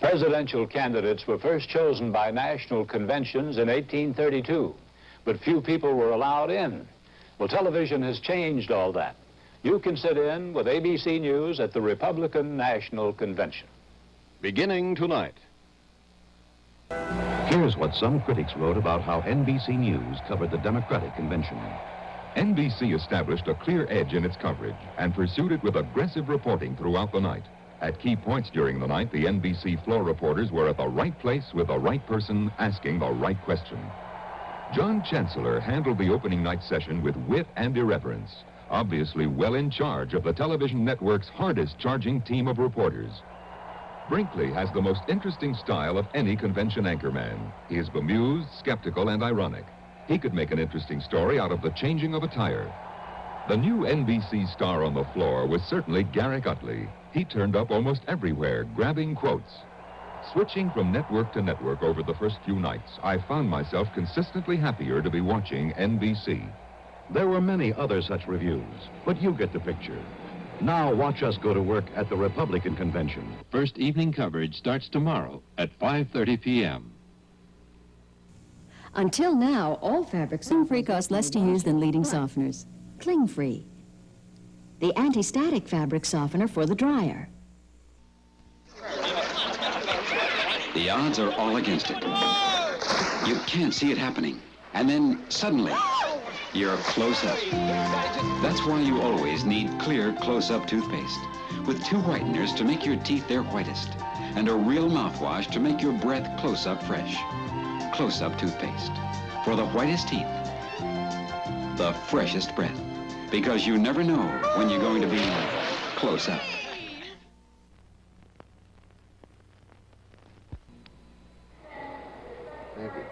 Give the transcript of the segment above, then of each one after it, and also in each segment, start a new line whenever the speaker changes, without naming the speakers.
Presidential candidates were first chosen by national conventions in 1832, but few people were allowed in. Well, television has changed all that. You can sit in with ABC News at the Republican National Convention.
Beginning tonight.
Here's what some critics wrote about how NBC News covered the Democratic convention.
NBC established a clear edge in its coverage and pursued it with aggressive reporting throughout the night. At key points during the night, the NBC floor reporters were at the right place with the right person asking the right question. John Chancellor handled the opening night session with wit and irreverence, obviously well in charge of the television network's hardest charging team of reporters. Brinkley has the most interesting style of any convention anchorman. He is bemused, skeptical, and ironic. He could make an interesting story out of the changing of a tire. The new NBC star on the floor was certainly Garrick Utley. He turned up almost everywhere, grabbing quotes. Switching from network to network over the first few nights, I found myself consistently happier to be watching NBC.
There were many other such reviews, but you get the picture. Now watch us go to work at the Republican convention.
First evening coverage starts tomorrow at 5:30 p.m.
Until now, all fabrics cling-free cost less to use than leading softeners. Cling-free, the anti-static fabric softener for the dryer.
The odds are all against it. You can't see it happening. And then suddenly, you're close up. That's why you always need clear close-up toothpaste, with 2 whiteners to make your teeth their whitest, and a real mouthwash to make your breath close-up fresh. Close-up toothpaste, for the whitest teeth, the freshest breath, because you never know when you're going to be close-up.
Thank you.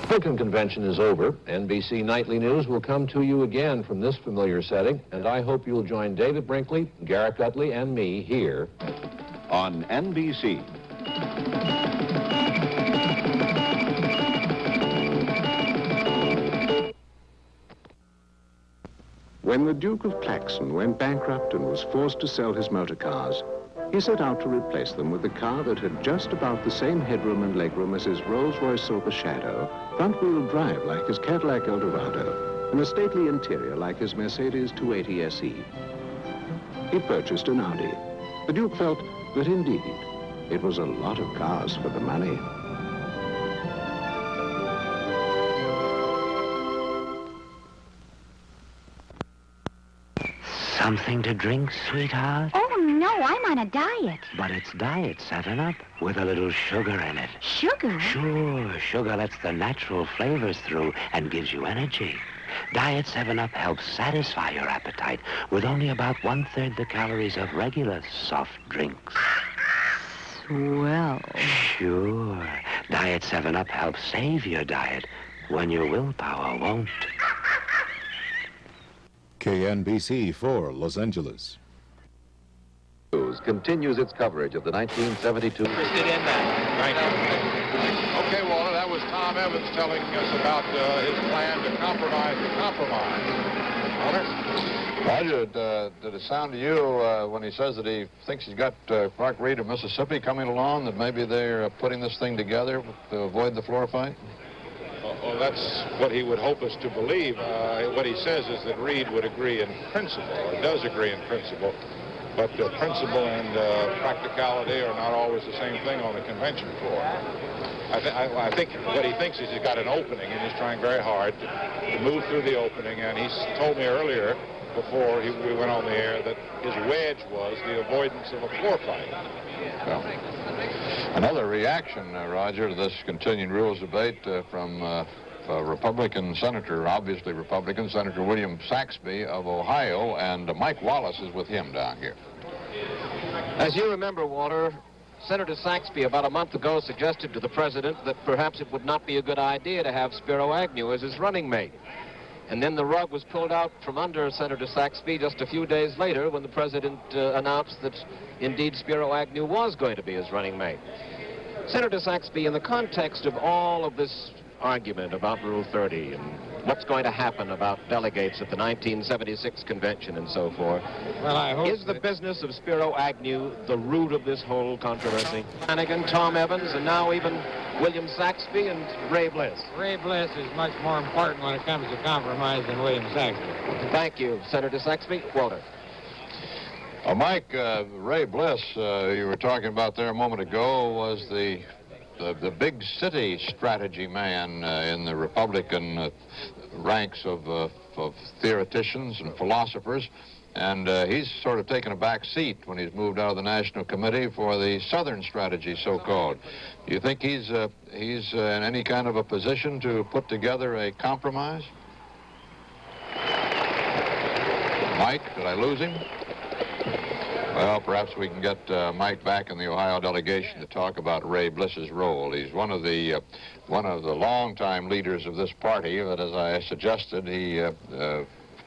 Republican convention is over. NBC Nightly News will come to you again from this familiar setting, and I hope you'll join David Brinkley, Garrick Utley, and me here
On NBC.
When the Duke of Claxon went bankrupt and was forced to sell his motor cars, he set out to replace them with a car that had just about the same headroom and legroom as his Rolls-Royce Silver Shadow, front-wheel drive like his Cadillac Eldorado, and a stately interior like his Mercedes 280 SE. He purchased an Audi. The Duke felt that indeed it was a lot of cars for the money.
Something to drink, sweetheart?
Oh, no, I'm on a diet.
But it's Diet 7-Up with a little sugar in it.
Sugar?
Sure, sugar lets the natural flavors through and gives you energy. Diet 7-Up helps satisfy your appetite with only about 1/3 the calories of regular soft drinks.
Swell.
Sure. Diet 7-Up helps save your diet when your willpower won't.
KNBC-4 Los Angeles.
News continues its coverage of the 1972...
Thank you. Okay, Walter, that was Tom Evans telling us about his plan to compromise the compromise. Walter?
Roger, did it sound to you when he says that he thinks he's got Clark Reed of Mississippi coming along, that maybe they're putting this thing together to avoid the floor fight?
Well, that's what he would hope us to believe. What he says is that Reed would agree in principle, or does agree in principle, but principle and practicality are not always the same thing on the convention floor. I think what he thinks is he's got an opening, and he's trying very hard to move through the opening, and he's told me earlier, before we went on the air, that his wedge was the avoidance of a floor fight.
Well, another reaction, Roger, to this continuing rules debate from Republican Senator, obviously Republican, Senator William Saxby of Ohio, and Mike Wallace is with him down here.
As you remember, Walter, Senator Saxby about a month ago suggested to the president that perhaps it would not be a good idea to have Spiro Agnew as his running mate. And then the rug was pulled out from under Senator Saxby just a few days later when the president announced that indeed Spiro Agnew was going to be his running mate. Senator Saxby, in the context of all of this argument about Rule 30 and what's going to happen about delegates at the 1976 convention and so forth,
well, I hope
is the business of Spiro Agnew the root of this whole controversy? Hannigan, Tom Evans, and now even William Saxby and Ray Bliss.
Ray Bliss is much more important when it comes to compromise than William Saxby.
Thank you, Senator Saxby. Walter.
Mike, Ray Bliss, you were talking about there a moment ago, was the big city strategy man in the Republican ranks of theoreticians and philosophers, and he's sort of taken a back seat when he's moved out of the National Committee for the Southern strategy, so-called. Do you think he's in any kind of a position to put together a compromise? Mike, did I lose him? Well, perhaps we can get Mike back in the Ohio delegation to talk about Ray Bliss's role. He's one of the longtime leaders of this party, but as I suggested, he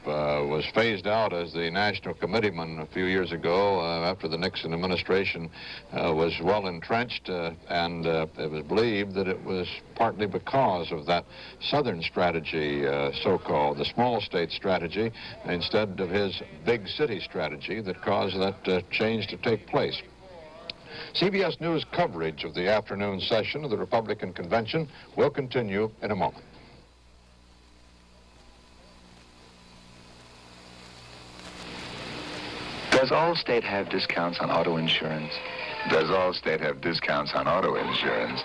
was phased out as the national committeeman a few years ago after the Nixon administration was well entrenched, and it was believed that it was partly because of that Southern strategy, so-called, the small state strategy, instead of his big city strategy, that caused that change to take place. CBS News coverage of the afternoon session of the Republican Convention will continue in a moment.
Does Allstate have discounts on auto insurance? Does Allstate have discounts on auto insurance?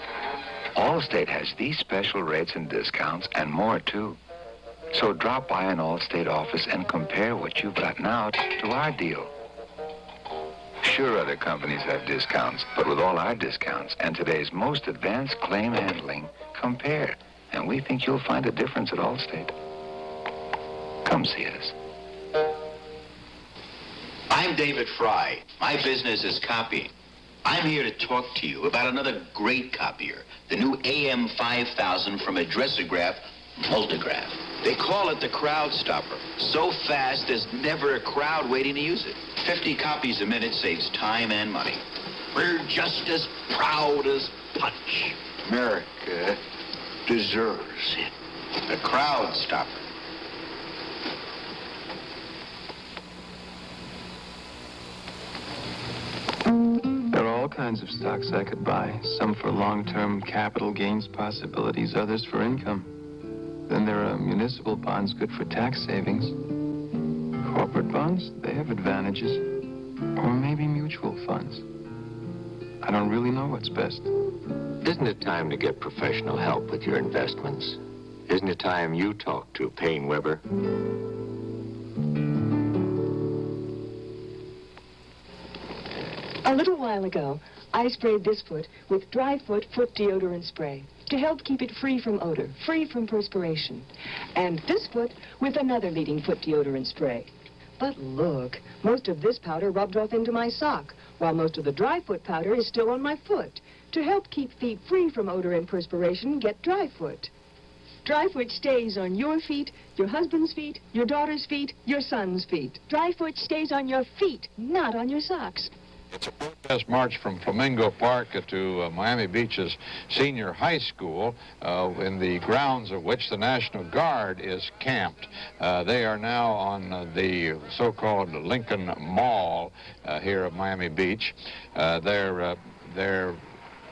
Allstate has these special rates and discounts and more, too. So drop by an Allstate office and compare what you've got now to our deal. Sure, other companies have discounts, but with all our discounts and today's most advanced claim handling, compare. And we think you'll find a difference at Allstate. Come see us.
I'm David Fry. My business is copying. I'm here to talk to you about another great copier, the new AM 5000 from Addressograph Multigraph. They call it the crowd stopper. So fast, there's never a crowd waiting to use it. 50 copies a minute saves time and money. We're just as proud as punch. America deserves it. The crowd stopper.
There are all kinds of stocks I could buy, some for long-term capital gains possibilities, others for income. Then there are municipal bonds good for tax savings. Corporate bonds, they have advantages. Or maybe mutual funds. I don't really know what's best.
Isn't it time to get professional help with your investments? Isn't it time you talk to Payne Weber?
A little while ago, I sprayed this foot with Dry Foot Foot Deodorant Spray to help keep it free from odor, free from perspiration. And this foot with another leading foot deodorant spray. But look, most of this powder rubbed off into my sock, while most of the Dry Foot powder is still on my foot. To help keep feet free from odor and perspiration, get Dry Foot. Dry Foot stays on your feet, your husband's feet, your daughter's feet, your son's feet. Dry Foot stays on your feet, not on your socks.
It's a protest march from Flamingo Park to Miami Beach's senior high school, in the grounds of which the National Guard is camped. They are now on the so-called Lincoln Mall here at Miami Beach. They're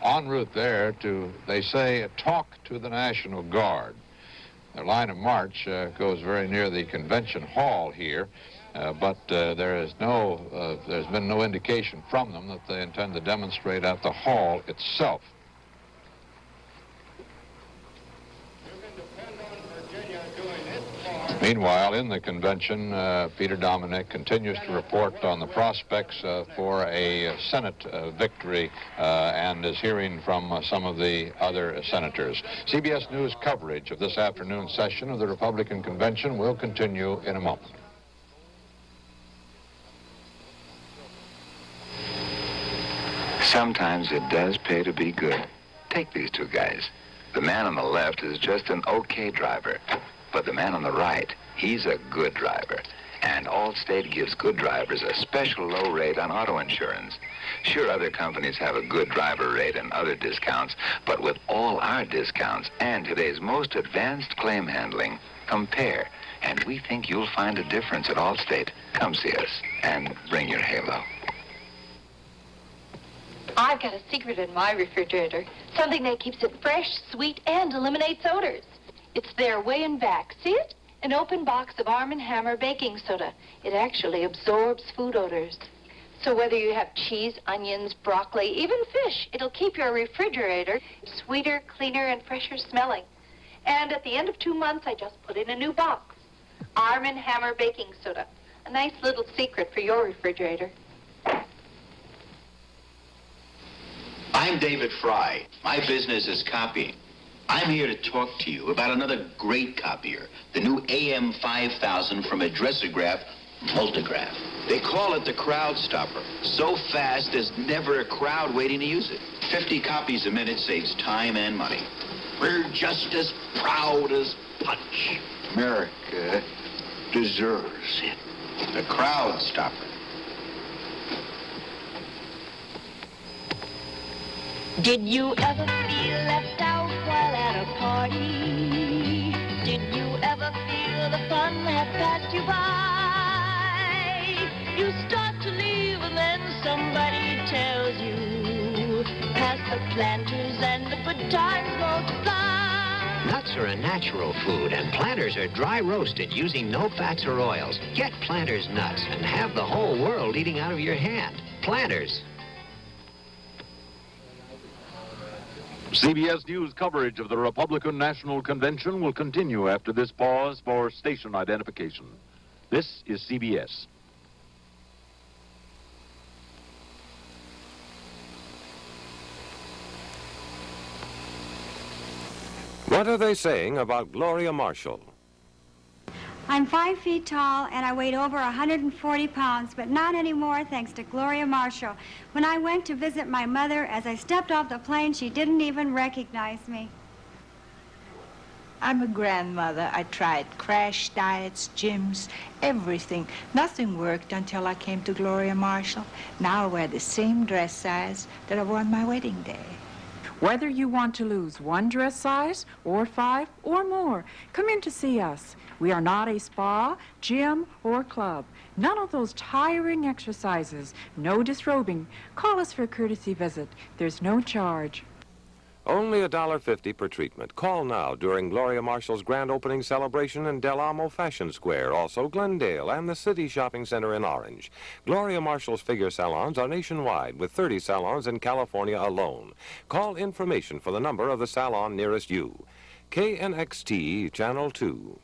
en route there to, they say, talk to the National Guard. Their line of march goes very near the convention hall here. But there's been no indication from them that they intend to demonstrate at the hall itself. Meanwhile, in the convention, Peter Dominic continues to report on the prospects for a Senate victory and is hearing from some of the other senators. CBS News coverage of this afternoon session of the Republican Convention will continue in a moment.
Sometimes it does pay to be good. Take these two guys. The man on the left is just an okay driver, but the man on the right, he's a good driver. And Allstate gives good drivers a special low rate on auto insurance. Sure, other companies have a good driver rate and other discounts, but with all our discounts and today's most advanced claim handling, compare. And we think you'll find a difference at Allstate. Come see us and bring your halo.
I've got a secret in my refrigerator. Something that keeps it fresh, sweet, and eliminates odors. It's there way in back. See it? An open box of Arm & Hammer baking soda. It actually absorbs food odors. So whether you have cheese, onions, broccoli, even fish, it'll keep your refrigerator sweeter, cleaner, and fresher smelling. And at the end of 2 months, I just put in a new box. Arm & Hammer baking soda. A nice little secret for your refrigerator.
I'm David Fry. My business is copying. I'm here to talk to you about another great copier, the new AM-5000 from Addressograph Multigraph. They call it the crowd stopper. So fast, there's never a crowd waiting to use it. 50 copies a minute saves time and money. We're just as proud as punch. America deserves it. The crowd stopper.
Did you ever feel left out while at a party? Did you ever feel the fun had passed you by? You start to leave and then somebody tells you, pass the planters and the good times multiply.
Nuts are a natural food, and planters are dry roasted using no fats or oils. Get Planters nuts and have the whole world eating out of your hand. Planters.
CBS News coverage of the Republican National Convention will continue after this pause for station identification. This is CBS.
What are they saying about Gloria Marshall?
I'm 5 feet tall, and I weighed over 140 pounds, but not anymore, thanks to Gloria Marshall. When I went to visit my mother, as I stepped off the plane, she didn't even recognize me.
I'm a grandmother. I tried crash diets, gyms, everything. Nothing worked until I came to Gloria Marshall. Now I wear the same dress size that I wore on my wedding day.
Whether you want to lose 1 dress size or 5 or more, come in to see us. We are not a spa, gym, or club. None of those tiring exercises. No disrobing. Call us for a courtesy visit. There's no charge.
Only $1.50 per treatment. Call now during Gloria Marshall's grand opening celebration in Del Amo Fashion Square, also Glendale and the City Shopping Center in Orange. Gloria Marshall's figure salons are nationwide, with 30 salons in California alone. Call information for the number of the salon nearest you. KNXT Channel 2.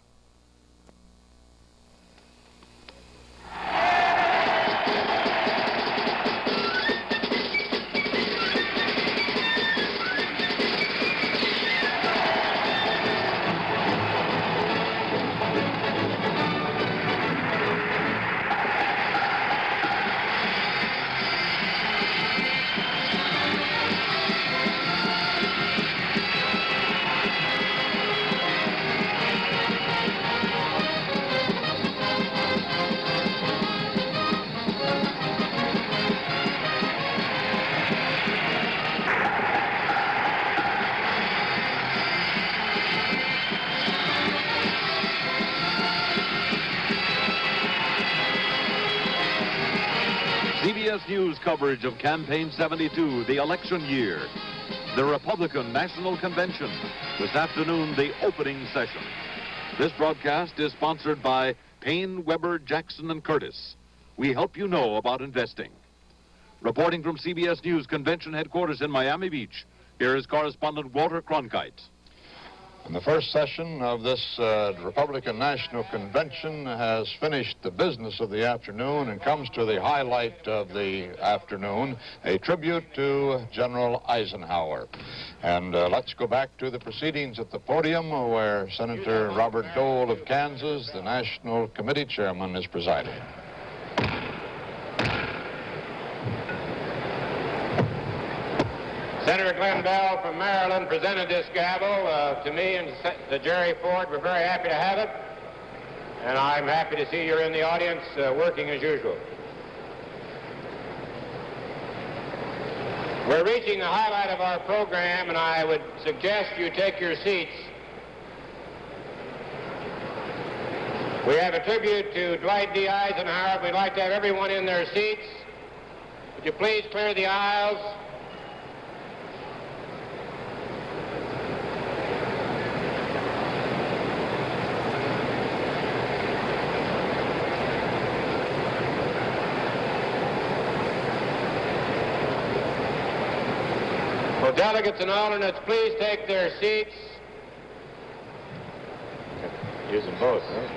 CBS News coverage of Campaign 72, the election year. The Republican National Convention. This afternoon, the opening session. This broadcast is sponsored by Payne, Weber, Jackson, and Curtis. We help you know about investing. Reporting from CBS News Convention headquarters in Miami Beach, here is correspondent Walter Cronkite.
And the first session of this Republican National Convention has finished the business of the afternoon and comes to the highlight of the afternoon, a tribute to General Eisenhower. And let's go back to the proceedings at the podium where Senator Robert Dole of Kansas, the National Committee Chairman, is presiding.
Senator Glenn Bell from Maryland presented this gavel to me and to Jerry Ford. We're very happy to have it.
And I'm happy to see you're in the audience working as usual. We're reaching the highlight of our program, and I would suggest you take your seats. We have a tribute to Dwight D. Eisenhower. We'd like to have everyone in their seats. Would you please clear the aisles? Will delegates and alternates please take their seats? Use them both, huh?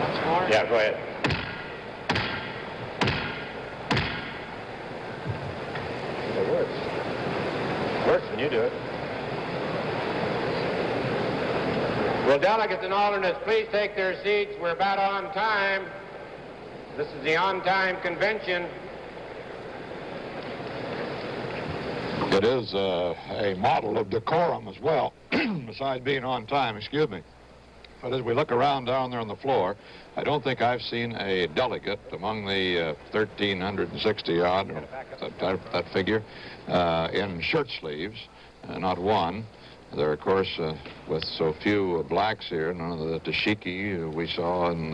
Once more? Yeah, go ahead. It works. It works when you do it. Will delegates and alternates please take their seats? We're about on time. This is the on-time convention.
It is a model of decorum as well, besides being on time, excuse me. But as we look around down there on the floor, I don't think I've seen a delegate among the 1,360 odd, or that figure, in shirt sleeves, not one. There, of course, with so few blacks here, none of the dashiki we saw in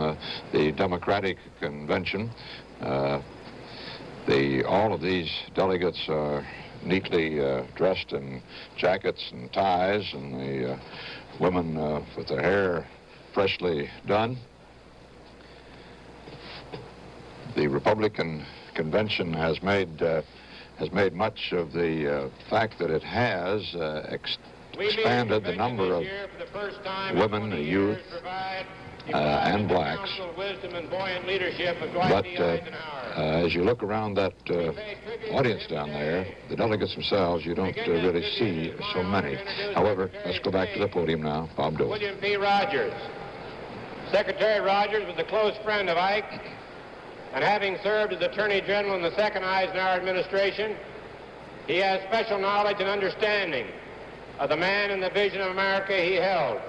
the Democratic Convention. All of these delegates are neatly dressed in jackets and ties, and the women with their hair freshly done. The Republican Convention has made much of the fact that it has expanded the number of women, youth, and blacks. But as you look around that audience down there, the delegates themselves, you don't really see so many. However, let's go back to the podium now. Bob Dole.
William P. Rogers. Secretary Rogers was a close friend of Ike, and having served as Attorney General in the second Eisenhower administration, he has special knowledge and understanding of the man and the vision of America he held.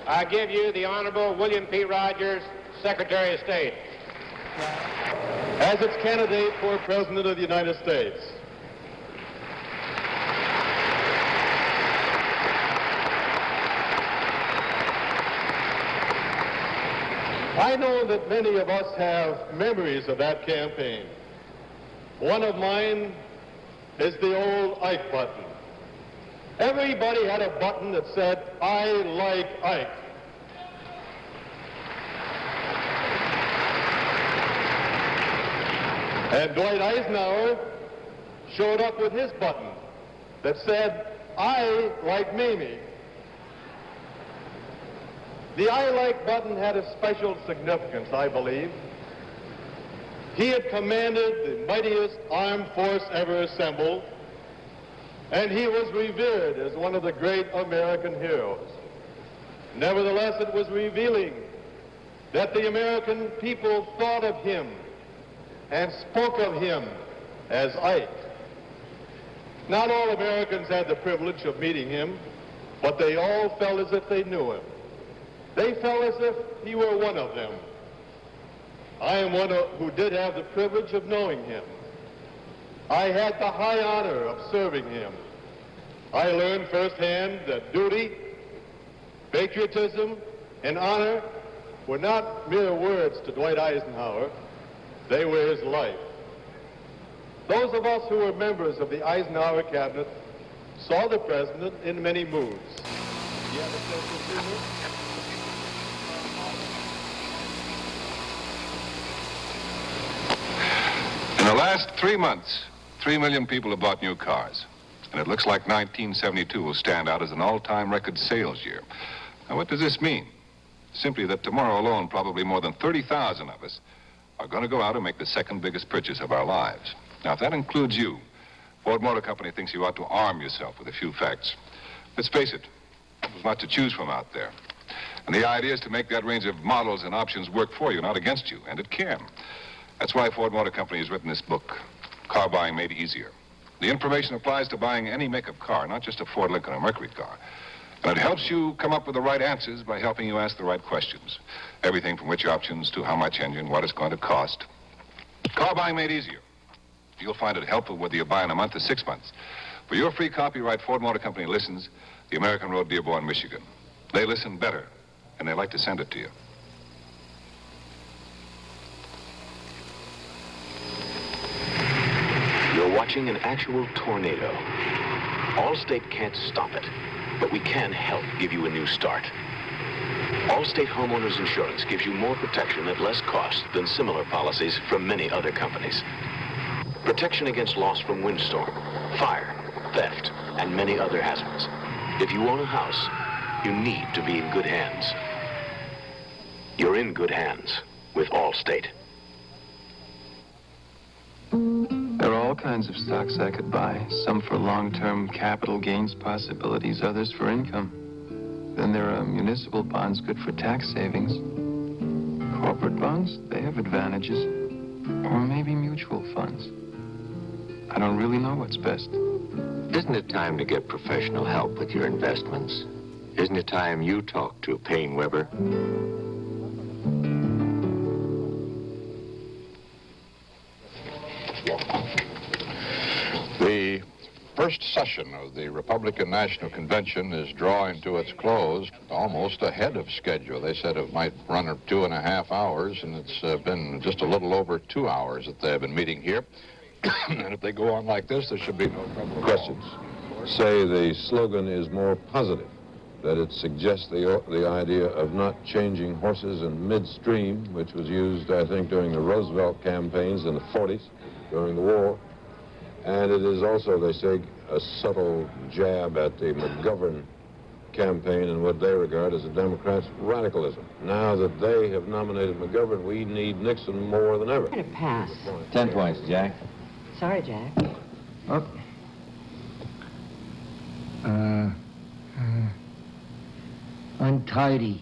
I give you the Honorable William P. Rogers, Secretary of State.
As its candidate for President of the United States, I know that many of us have memories of that campaign. One of mine is the old Ike button. Everybody had a button that said, "I like Ike." And Dwight Eisenhower showed up with his button that said, "I like Mamie." The "I like" button had a special significance, I believe. He had commanded the mightiest armed force ever assembled, and he was revered as one of the great American heroes. Nevertheless, it was revealing that the American people thought of him and spoke of him as Ike. Not all Americans had the privilege of meeting him, but they all felt as if they knew him. They felt as if he were one of them. I am one who did have the privilege of knowing him. I had the high honor of serving him. I learned firsthand that duty, patriotism, and honor were not mere words to Dwight Eisenhower. They were his life. Those of us who were members of the Eisenhower cabinet saw the president in many moods. Do you have a sense of humor?
In the last 3 months, 3 million people have bought new cars. And it looks like 1972 will stand out as an all-time record sales year. Now, what does this mean? Simply that tomorrow alone, probably more than 30,000 of us are going to go out and make the second biggest purchase of our lives. Now, if that includes you, Ford Motor Company thinks you ought to arm yourself with a few facts. Let's face it, there's not to choose from out there. And the idea is to make that range of models and options work for you, not against you, and it can. That's why Ford Motor Company has written this book, Car Buying Made Easier. The information applies to buying any make of car, not just a Ford, Lincoln, or Mercury car. And it helps you come up with the right answers by helping you ask the right questions. Everything from which options to how much engine, what it's going to cost. Car buying made easier. You'll find it helpful whether you buy in a month or 6 months. For your free copy, write Ford Motor Company listens, the American Road, Dearborn, Michigan. They listen better, and they like to send it to you.
You're watching an actual tornado. Allstate can't stop it, but we can help give you a new start. Allstate Homeowners Insurance gives you more protection at less cost than similar policies from many other companies. Protection against loss from windstorm, fire, theft, and many other hazards. If you own a house, you need to be in good hands. You're in good hands with Allstate.
There are all kinds of stocks I could buy, some for long-term capital gains possibilities, others for income. Then there are municipal bonds good for tax savings. Corporate bonds, they have advantages. Or maybe mutual funds. I don't really know what's best.
Isn't it time to get professional help with your investments? Isn't it time you talk to Payne Weber?
The first session of the Republican National Convention is drawing to its close almost ahead of schedule. They said it might run 2.5 hours, and it's been just a little over 2 hours that they've been meeting here. And if they go on like this, there should be no trouble.
Questions? Say the slogan is more positive, that it suggests the idea of not changing horses in midstream, which was used, I think, during the Roosevelt campaigns in the 40s, during the war. And it is also, they say, a subtle jab at the McGovern campaign and what they regard as the Democrats' radicalism. Now that they have nominated McGovern, we need Nixon more than ever.
To pass.
10 points, Jack.
Sorry, Jack.
Oh.
Untidy.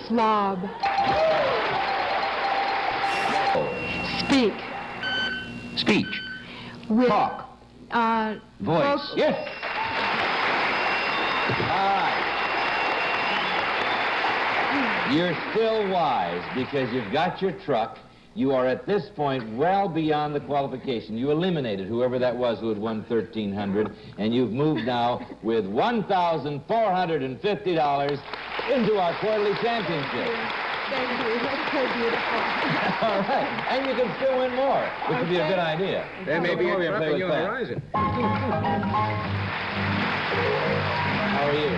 Slob.
Speak. Speech.
With,
Talk. Voice. Yes. All right. You're still wise because you've got your truck. You are at this point well beyond the qualification. You eliminated whoever that was who had won $1,300, and you've moved now with $1,450 into our quarterly championship.
Thank you. That's so beautiful.
All right. And you can still win more, which would be a good idea.
There may be a trap on your horizon.
How are you?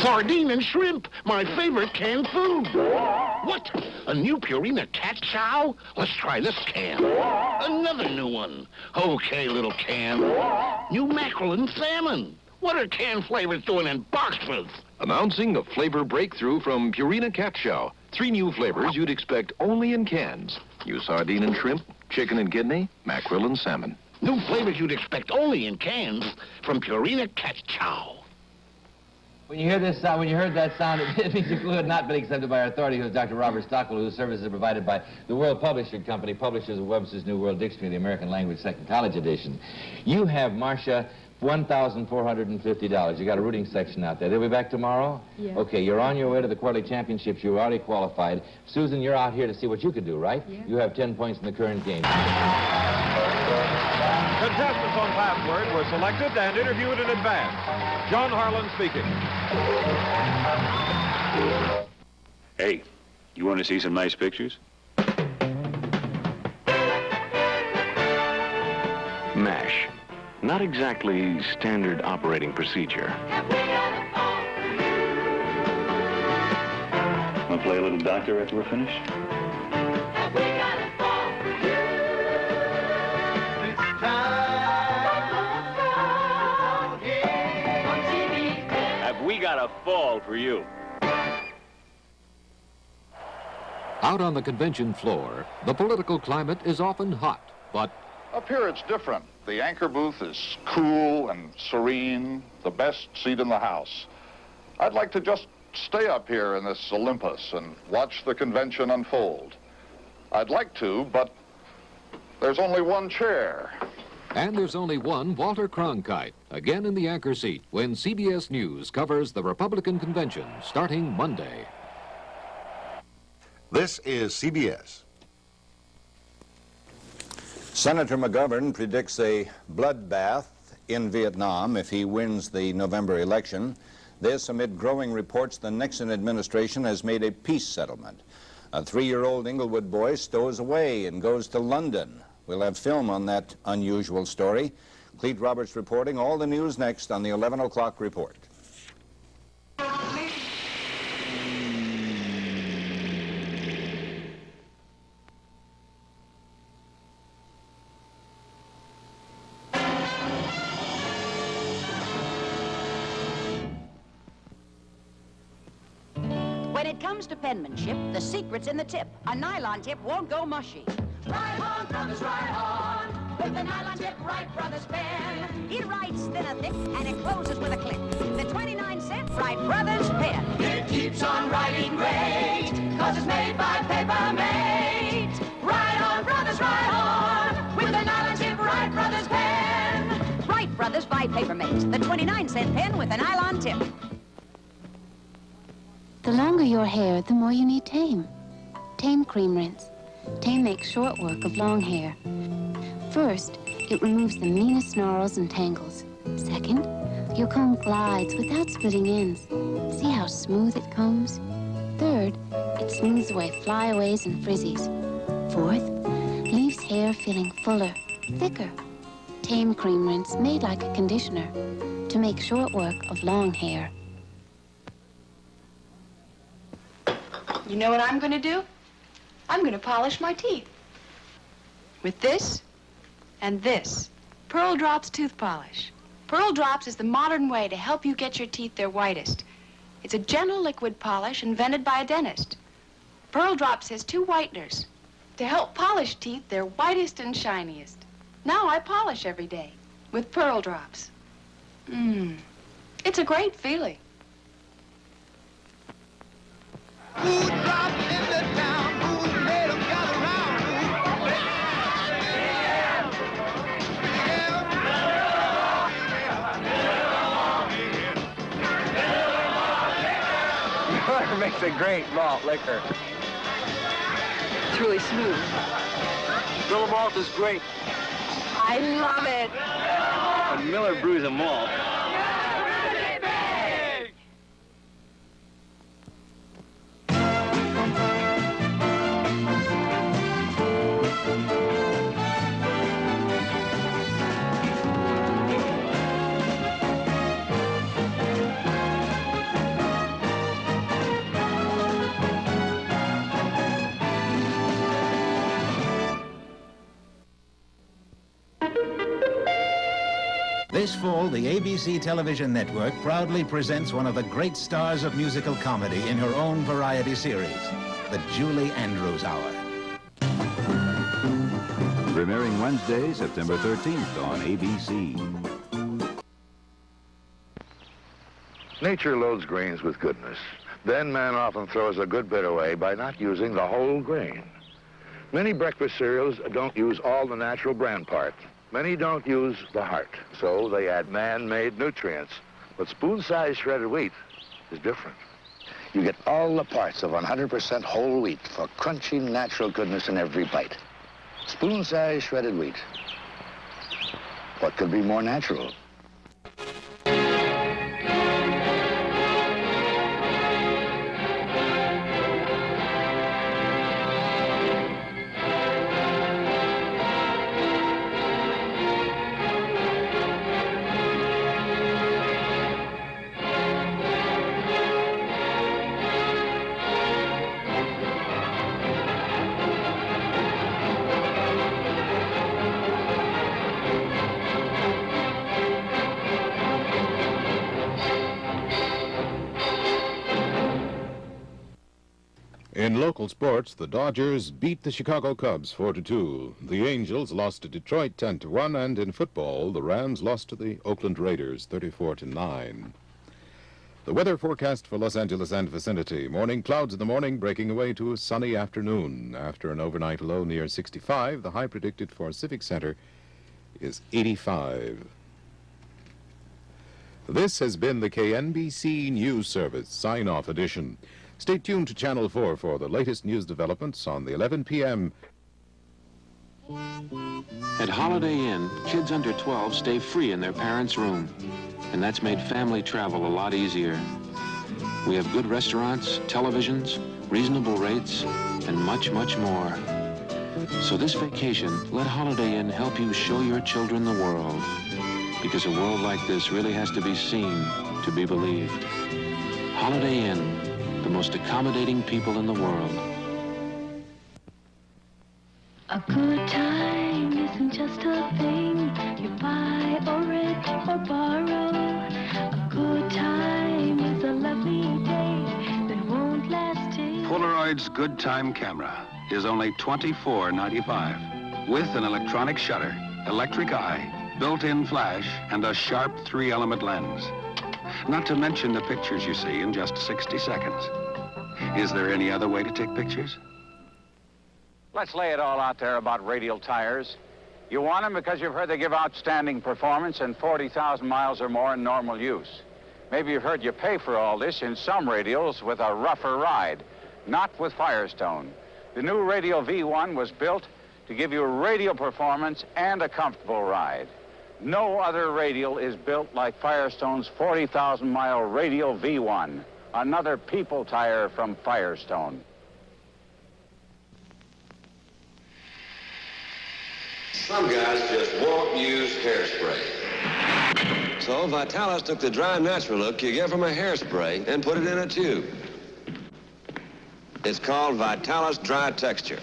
Sardine and shrimp, my favorite canned food. What? A new Purina cat chow? Let's try this can. Another new one. Okay, little can. New mackerel and salmon. What are canned flavors doing in boxes?
Announcing a flavor breakthrough from Purina Cat Chow. 3 new flavors you'd expect only in cans. New sardine and shrimp, chicken and kidney, mackerel and salmon.
New flavors you'd expect only in cans from Purina Cat Chow.
When you hear this sound, when you heard that sound, it means the clue had not been accepted by our authority, who is Dr. Robert Stockwell, whose services are provided by the World Publishing Company, publishers of Webster's New World Dictionary, the American Language Second College Edition. You have, Marcia, $1,450. You got a routing section out there. They'll be back tomorrow?
Yeah.
Okay, you're on your way to the quarterly championships. You're already qualified. Susan, you're out here to see what you can do, right?
Yeah.
You have 10 points in the current game.
Contestants on Password were selected and interviewed in advance. John Harlan speaking.
Hey, you want to see some nice pictures? MASH. Not exactly standard operating procedure. Want to play a little doctor after we're finished? Have we got a fall for you?
Out on the convention floor, the political climate is often hot, but
up here it's different. The anchor booth is cool and serene, the best seat in the house. I'd like to just stay up here in this Olympus and watch the convention unfold. I'd like to, but there's only one chair,
And there's only one Walter Cronkite, again in the anchor seat, when CBS News covers the Republican convention starting Monday.
This is CBS.
Senator McGovern predicts a bloodbath in Vietnam if he wins the November election. This amid growing reports the Nixon administration has made a peace settlement. A 3-year-old Inglewood boy stows away and goes to London. We'll have film on that unusual story. Clete Roberts reporting. All the news next on the 11 o'clock report.
When it comes to penmanship, the secret's in the tip. A nylon tip won't go mushy. Right on, brothers, right on. With the nylon tip, Wright Brothers pen. It writes thin and thick, and it closes with a click. The 29-cent Wright Brothers pen. It keeps on writing great, 'cause it's made by Paper Mate. Right on, brothers, right on. With the nylon tip, Wright Brothers pen. Wright Brothers by Paper Mate. The 29-cent pen with a nylon tip.
The longer your hair, the more you need Tame. Tame Cream Rinse. Tame makes short work of long hair. First, it removes the meanest snarls and tangles. Second, your comb glides without splitting ends. See how smooth it combs? Third, it smooths away flyaways and frizzies. Fourth, leaves hair feeling fuller, thicker. Tame Cream Rinse made like a conditioner to make short work of long hair.
You know what I'm going to do? I'm going to polish my teeth. With this and this. Pearl Drops tooth polish. Pearl Drops is the modern way to help you get your teeth their whitest. It's a gentle liquid polish invented by a dentist. Pearl Drops has 2 whiteners to help polish teeth their whitest and shiniest. Now I polish every day with Pearl Drops. It's a great feeling.
Miller makes a great malt liquor.
It's really smooth.
Miller malt is great.
I love it.
And Miller brews a malt.
This fall, the ABC television network proudly presents one of the great stars of musical comedy in her own variety series, The Julie Andrews Hour.
Premiering Wednesday, September 13th on ABC.
Nature loads grains with goodness. Then man often throws a good bit away by not using the whole grain. Many breakfast cereals don't use all the natural bran parts. Many don't use the heart, so they add man-made nutrients. But spoon-sized shredded wheat is different.
You get all the parts of 100% whole wheat for crunchy, natural goodness in every bite. Spoon-sized shredded wheat. What could be more natural?
In local sports, the Dodgers beat the Chicago Cubs 4-2. The Angels lost to Detroit 10-1, and in football, the Rams lost to the Oakland Raiders 34-9. The weather forecast for Los Angeles and vicinity. Morning clouds in the morning, breaking away to a sunny afternoon. After an overnight low near 65, the high predicted for Civic Center is 85. This has been the KNBC News Service sign-off edition. Stay tuned to Channel 4 for the latest news developments on the 11 p.m.
At Holiday Inn, kids under 12 stay free in their parents' room, and that's made family travel a lot easier. We have good restaurants, televisions, reasonable rates, and much, much more. So this vacation, let Holiday Inn help you show your children the world, because a world like this really has to be seen to be believed. Holiday Inn, the most accommodating people in the world.
A good time isn't just a thing you buy or rent or borrow. A good time is a lovely day that won't last till...
Polaroid's Good Time camera is only $24.95 with an electronic shutter, electric eye, built-in flash, and a sharp 3-element lens. Not to mention the pictures you see in just 60 seconds. Is there any other way to take pictures?
Let's lay it all out there about radial tires. You want them because you've heard they give outstanding performance and 40,000 miles or more in normal use. Maybe you've heard you pay for all this in some radials with a rougher ride, not with Firestone. The new Radial V1 was built to give you radial performance and a comfortable ride. No other radial is built like Firestone's 40,000-mile Radial V1, another people tire from Firestone.
Some guys just won't use hairspray. So Vitalis took the dry natural look you get from a hairspray and put it in a tube. It's called Vitalis Dry Texture.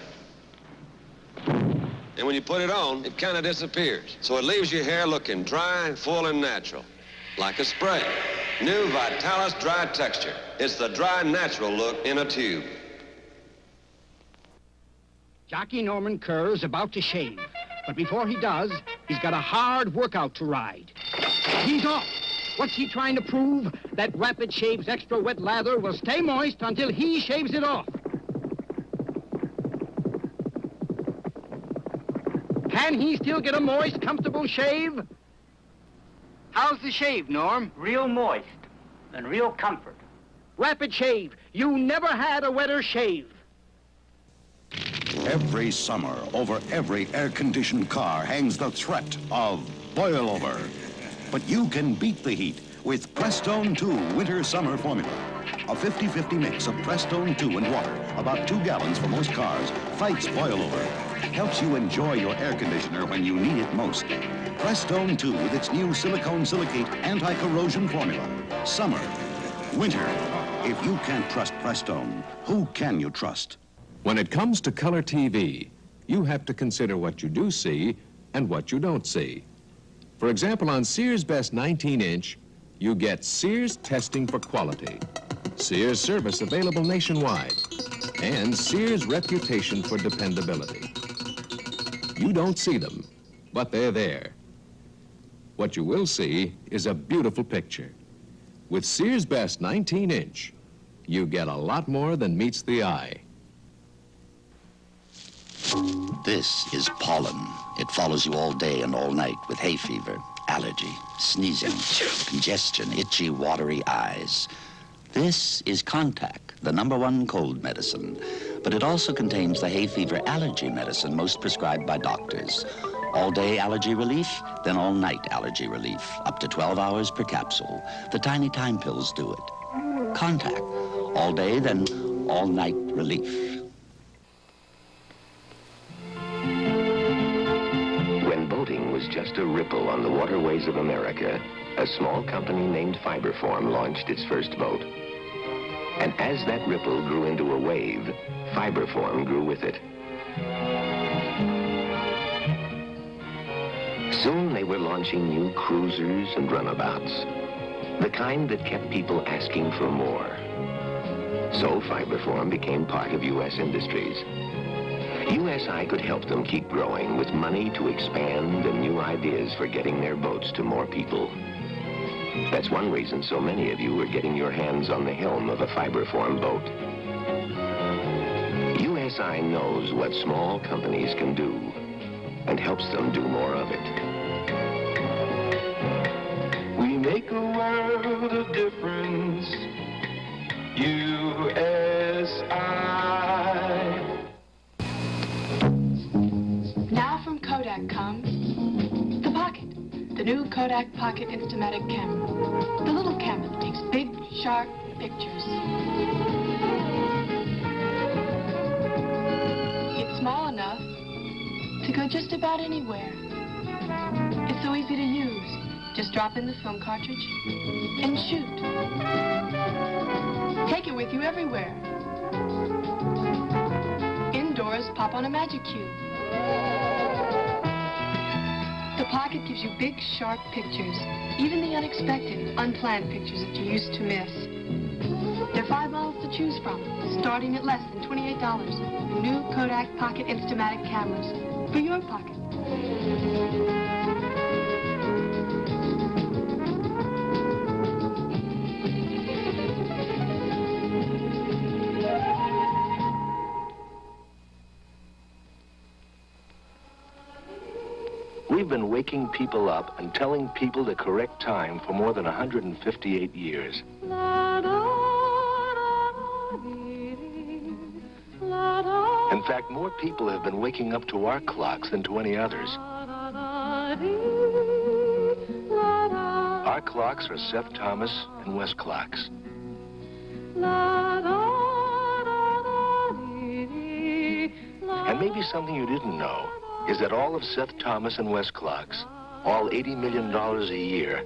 And when you put it on, it kind of disappears. So it leaves your hair looking dry, full, and natural, like a spray. New Vitalis Dry Texture. It's the dry natural look in a tube.
Jockey Norman Kerr is about to shave. But before he does, he's got a hard workout to ride. He's off. What's he trying to prove? That Rapid Shave's extra wet lather will stay moist until he shaves it off. Can he still get a moist, comfortable shave? How's the shave, Norm?
Real moist and real comfort.
Rapid Shave. You never had a wetter shave.
Every summer, over every air-conditioned car hangs the threat of boil-over. But you can beat the heat with Prestone 2 Winter-Summer Formula. A 50-50 mix of Prestone 2 and water, about 2 gallons for most cars, fights boil-over. Helps you enjoy your air conditioner when you need it most. Prestone 2 with its new silicone silicate anti-corrosion formula. Summer, winter. If you can't trust Prestone, who can you trust?
When it comes to color TV, you have to consider what you do see and what you don't see. For example, on Sears Best 19-inch, you get Sears testing for quality, Sears service available nationwide, and Sears reputation for dependability. You don't see them, but they're there. What you will see is a beautiful picture. With Sears Best 19-inch, you get a lot more than meets the eye.
This is pollen. It follows you all day and all night with hay fever, allergy, sneezing, congestion, itchy, watery eyes. This is Contact, the #1 cold medicine. But it also contains the hay fever allergy medicine most prescribed by doctors. All-day allergy relief, then all-night allergy relief, up to 12 hours per capsule. The tiny time pills do it. Contact, all day, then all-night relief.
When boating was just a ripple on the waterways of America, a small company named Fiberform launched its first boat. And as that ripple grew into a wave, Fiberform grew with it. Soon they were launching new cruisers and runabouts, the kind that kept people asking for more. So Fiberform became part of U.S. Industries. USI could help them keep growing with money to expand and new ideas for getting their boats to more people. That's one reason so many of you are getting your hands on the helm of a Fiberform boat. USI knows what small companies can do and helps them do more of it.
make a world of difference. USI.
Now from Kodak comes the Pocket, the new Kodak Pocket Instamatic camera. The little camera that takes big, sharp pictures. It's small enough to go just about anywhere. It's so easy to use. Just drop in the film cartridge and shoot. Take it with you everywhere. Indoors, pop on a magic cube. The Pocket gives you big, sharp pictures, even the unexpected, unplanned pictures that you used to miss. There are 5 models to choose from, starting at less than $28. The new Kodak Pocket Instamatic cameras for your pocket.
We've been waking people up and telling people the correct time for more than 158 years. In fact, more people have been waking up to our clocks than to any others. Our clocks are Seth Thomas and West clocks. And maybe something you didn't know is that all of Seth Thomas and West clocks, all $80 million a year,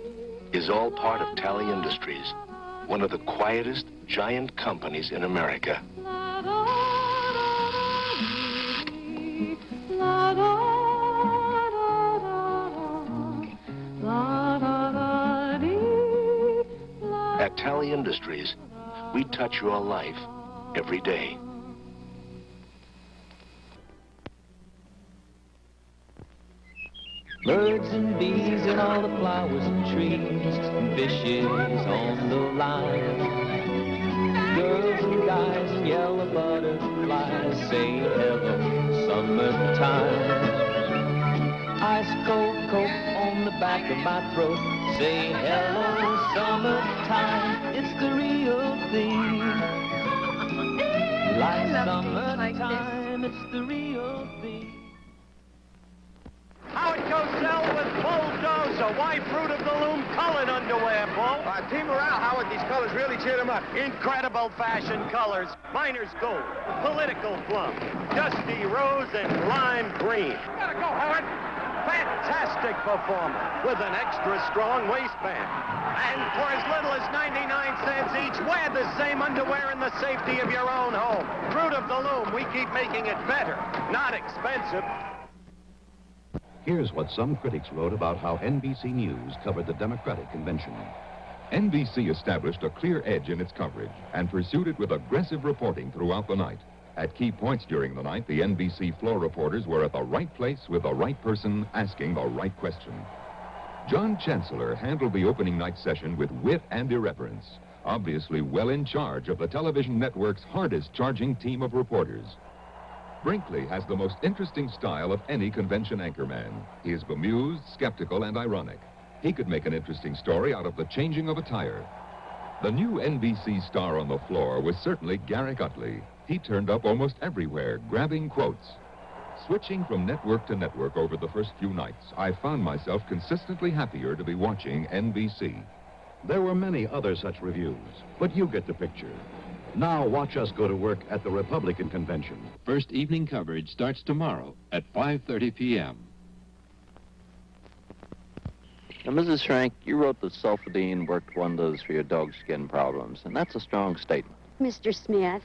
is all part of Tally Industries, one of the quietest, giant companies in America. At Tally Industries, we touch your life every day.
Birds and bees and all the flowers and trees and fishes on the line. Girls and guys and yellow butterflies say hello, summertime. Ice cold Coke on the back of my throat, say hello, summertime. It's the real thing. Like summertime, it's the real thing.
Howard Cosell with Bulldozer. Why Fruit of the Loom colored underwear, Bull?
Team morale, Howard. These colors really cheered him up.
Incredible fashion colors. Miner's gold, political plum, dusty rose, and lime green. Gotta go, Howard. Fantastic performer with an extra strong waistband. And for as little as 99 cents each, wear the same underwear in the safety of your own home. Fruit of the Loom, we keep making it better, not expensive.
Here's what some critics wrote about how NBC News covered the Democratic convention.
NBC established a clear edge in its coverage and pursued it with aggressive reporting throughout the night. At key points during the night, the NBC floor reporters were at the right place with the right person asking the right question. John Chancellor handled the opening night session with wit and irreverence, obviously well in charge of the television network's hardest-charging team of reporters. Brinkley has the most interesting style of any convention anchorman. He is bemused, skeptical, and ironic. He could make an interesting story out of the changing of a tire. The new NBC star on the floor was certainly Garrick Utley. He turned up almost everywhere, grabbing quotes. Switching from network to network over the first few nights, I found myself consistently happier to be watching NBC.
There were many other such reviews, but you get the picture. Now watch us go to work at the Republican convention.
First evening coverage starts tomorrow at 5:30 p.m.
Now, Mrs. Schrank, you wrote that sulfidine worked wonders for your dog's skin problems, and that's a strong statement.
Mr. Smith,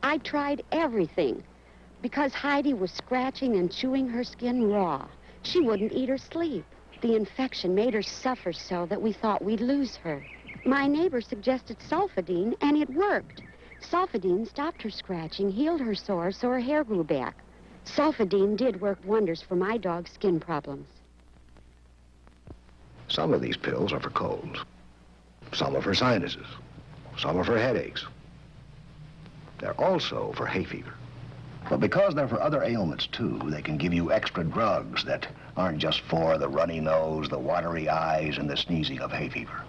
I tried everything because Heidi was scratching and chewing her skin raw. She wouldn't eat or sleep. The infection made her suffer so that we thought we'd lose her. My neighbor suggested sulfidine, and it worked. Sulfidine stopped her scratching, healed her sore, so her hair grew back. Sulfidine did work wonders for my dog's skin problems.
Some of these pills are for colds. Some are for sinuses. Some are for headaches. They're also for hay fever. But because they're for other ailments, too, they can give you extra drugs that aren't just for the runny nose, the watery eyes, and the sneezing of hay fever.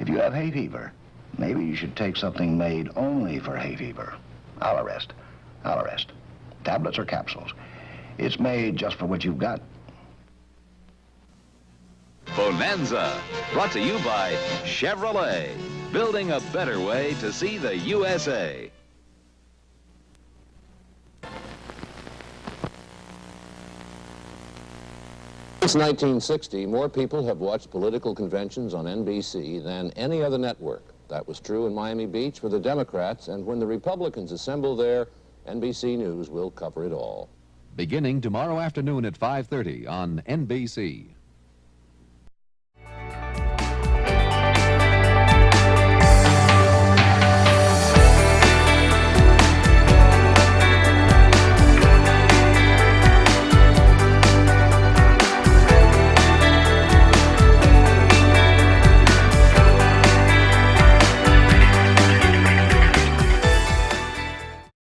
If you have hay fever, maybe you should take something made only for hay fever. Allerest. Allerest. Tablets or capsules. It's made just for what you've got.
Bonanza, brought to you by Chevrolet, building a better way to see the USA.
Since 1960, more people have watched political conventions on NBC than any other network. That was true in Miami Beach for the Democrats, and when the Republicans assemble there, NBC News will cover it all.
Beginning tomorrow afternoon at 5:30 on NBC.